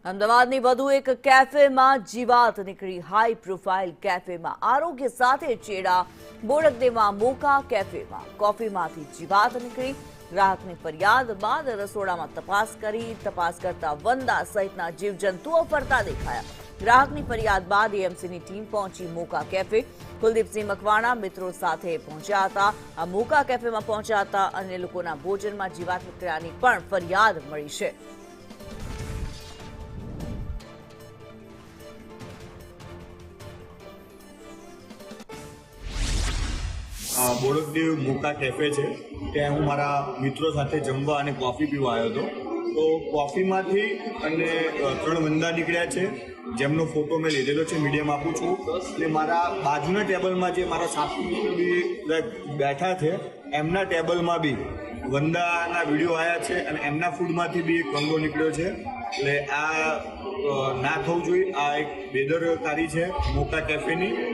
અમદાવાદની વધુ એક કેફેમાં જીવાત નીકળી। હાઈ પ્રોફાઇલ કેફેમાં આરોગ્ય સાથે ચેડા। બોડક દેવા મોકા કેફેમાં કોફીમાંથી જીવાત નીકળી। ગ્રાહકની ફરિયાદ બાદ રસોડામાં તપાસ કરી। તપાસ કરતા વંદા સહિતના જીવજંતુઓ ફરતા દેખાયા। ગ્રાહકની ફરિયાદ બાદ એએમસીની ટીમ પહોંચી મોકા કેફે। કુલદીપસિંહ મકવાણા મિત્રો સાથે પહોંચ્યા હતા। આ મોકા કેફેમાં પહોંચ્યા હતા અને લોકોના ભોજનમાં જીવાત નીકળ્યાની પણ ફરિયાદ મળી છે। બોડકદેવ મોકા કેફે છે ત્યાં હું મારા મિત્રો સાથે જમવા અને કોફી પીવા આવ્યો હતો। તો કોફીમાંથી અને 3 વંદા નીકળ્યા છે, જેમનો ફોટો મેં લીધેલો છે, મીડિયમ આપું છું। એટલે મારા બાજુના ટેબલમાં જે મારા સાથી મિત્રો બી બેઠા છે એમના ટેબલમાં બી વંદાના વિડીયો આવ્યા છે અને એમના ફૂડમાંથી બી એક વંદો નીકળ્યો છે। એટલે આ ના થવું જોઈએ। આ એક બેદરકારી છે મોકા કેફેની।